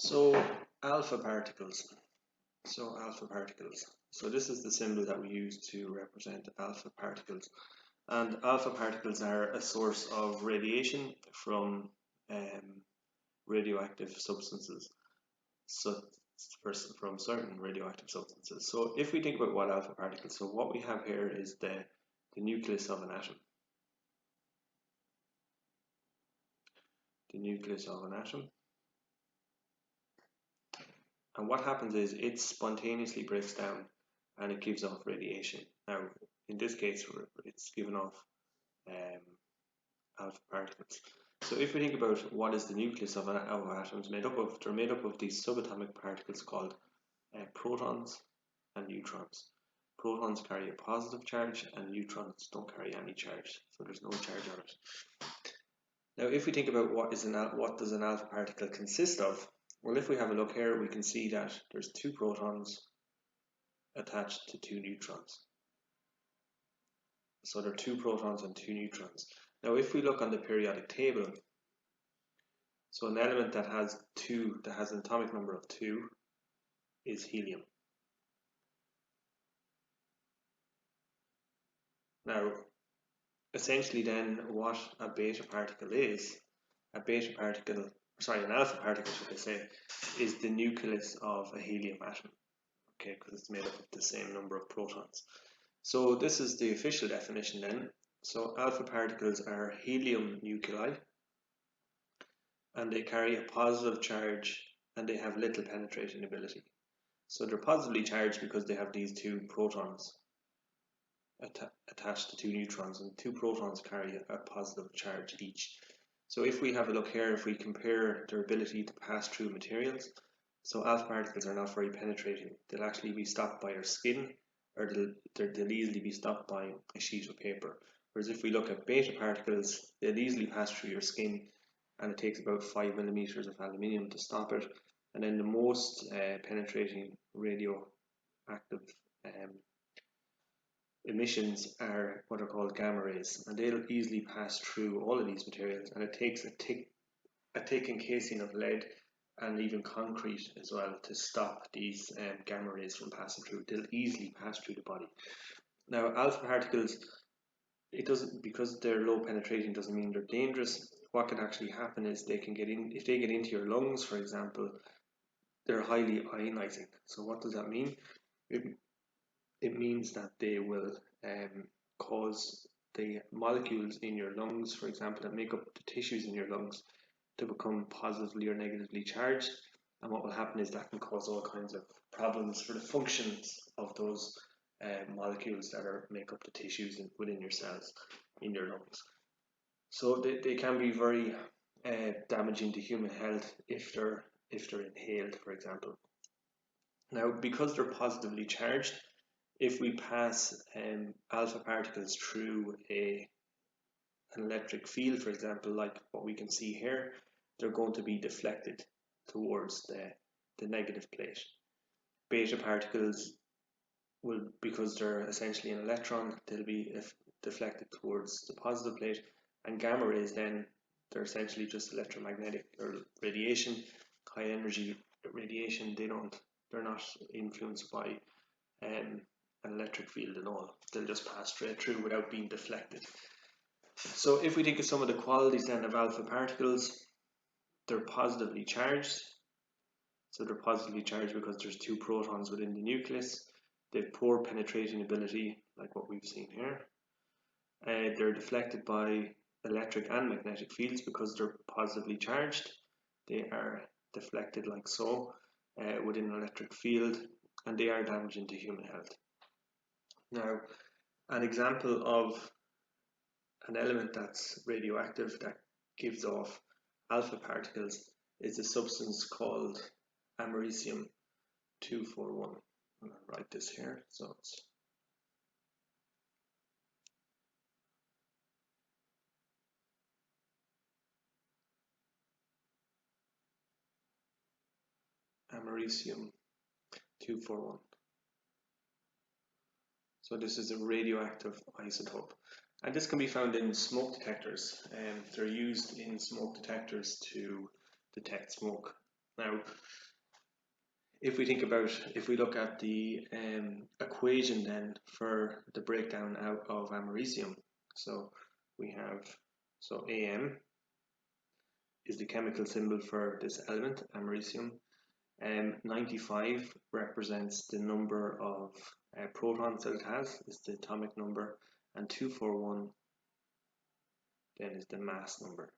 So alpha particles. So this is the symbol that we use to represent alpha particles. And alpha particles are a source of radiation from radioactive substances. So from certain radioactive substances. So if we think about what alpha particles, so what we have here is the nucleus of an atom. The nucleus of an atom. And what happens is it spontaneously breaks down and it gives off radiation. Now, in this case, it's given off alpha particles. So if we think about what is the nucleus of atoms made up of, they're made up of these subatomic particles called protons and neutrons. Protons carry a positive charge and neutrons don't carry any charge, so there's no charge on it. Now if we think about what does an alpha particle consist of, well, if we have a look here, we can see that there's two protons attached to two neutrons. So there are two protons and two neutrons. Now if we look on the periodic table, so an element that has an atomic number of 2 is helium. Now essentially then what a beta particle is, an alpha particle should I say, is the nucleus of a helium atom, okay, because it's made up of the same number of protons. So this is the official definition then. So alpha particles are helium nuclei and they carry a positive charge and they have little penetrating ability. So they're positively charged because they have these two protons attached to two neutrons, and two protons carry a positive charge each. So if we have a look here, if we compare their ability to pass through materials, so alpha particles are not very penetrating. They'll actually be stopped by our skin, or they'll easily be stopped by a sheet of paper. Whereas if we look at beta particles, they'll easily pass through your skin, and it takes about 5 millimeters of aluminium to stop it. And then the most penetrating radioactive emissions are what are called gamma rays, and they'll easily pass through all of these materials, and it takes a thick encasing of lead and even concrete as well to stop these gamma rays from passing through. They'll easily pass through the body. Now alpha particles, because they're low penetrating doesn't mean they're dangerous. What can actually happen is they can get in, if they get into your lungs, for example, they're highly ionizing. So what does that mean? It means that they will cause the molecules in your lungs, for example, that make up the tissues in your lungs, to become positively or negatively charged. And what will happen is that can cause all kinds of problems for the functions of those molecules that make up the tissues within your cells in your lungs. So they can be very damaging to human health if they're inhaled, for example. Now, because they're positively charged, if we pass alpha particles through an electric field, for example, like what we can see here, they're going to be deflected towards the negative plate. Beta particles will, because they're essentially an electron, they'll be deflected towards the positive plate, and gamma rays then, they're essentially just electromagnetic or radiation, high energy radiation. They're not influenced by an electric field at all. They'll just pass straight through without being deflected. So if we think of some of the qualities then of alpha particles, they're positively charged. So they're positively charged because there's two protons within the nucleus. They have poor penetrating ability, like what we've seen here. They're deflected by electric and magnetic fields because they're positively charged. They are deflected like so within an electric field, and they are damaging to human health. Now, an example of an element that's radioactive that gives off alpha particles is a substance called americium 241. I'm going to write this here. So it's americium 241. So this is a radioactive isotope, and this can be found in smoke detectors, and they're used in smoke detectors to detect smoke. Now, if we look at the equation then for the breakdown out of americium, so we have, so Am is the chemical symbol for this element, americium. 95 represents the number of protons that it has, is the atomic number, and 241 then is the mass number.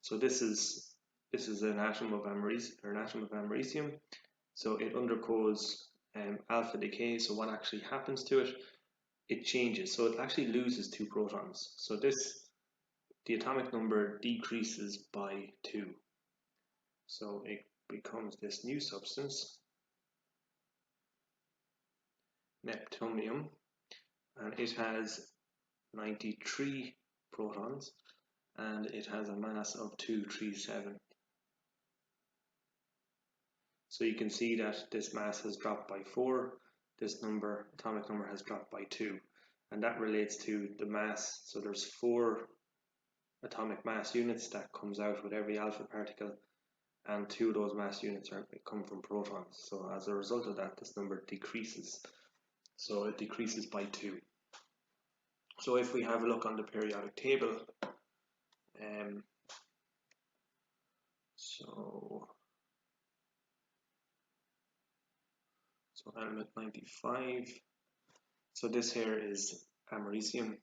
So this is an atom of americium. So it undergoes alpha decay. So what actually happens to it? It changes. So it actually loses 2 protons. So the atomic number decreases by 2. So it becomes this new substance, neptunium, and it has 93 protons and it has a mass of 237. So you can see that this mass has dropped by 4, this atomic number has dropped by 2, and that relates to the mass. So there's 4 atomic mass units that comes out with every alpha particle, and 2 of those mass units come from protons. So as a result of that, this number decreases. So it decreases by 2. So if we have a look on the periodic table, so element 95. So this here is americium.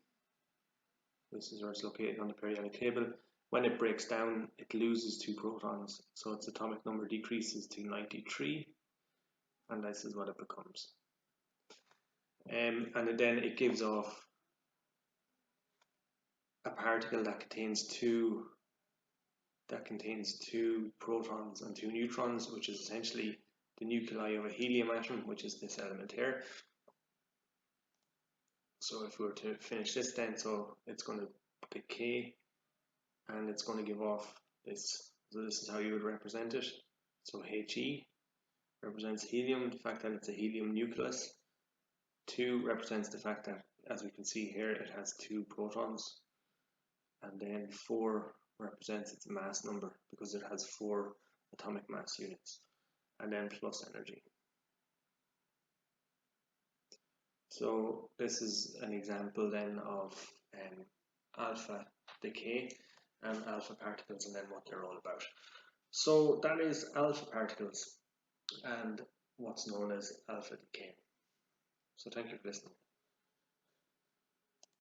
This is where it's located on the periodic table. When it breaks down, it loses 2 protons, so its atomic number decreases to 93, and this is what it becomes. And then it gives off a particle that contains two protons and 2 neutrons, which is essentially the nuclei of a helium atom, which is this element here. So if we were to finish this then, so it's going to decay and it's going to give off this. So this is how you would represent it. So He represents helium, the fact that it's a helium nucleus. 2 represents the fact that, as we can see here, it has 2 protons. And then 4 represents its mass number because it has 4 atomic mass units. And then plus energy. So this is an example then of alpha decay and alpha particles, and then what they're all about. So that is alpha particles and what's known as alpha decay. So thank you for listening.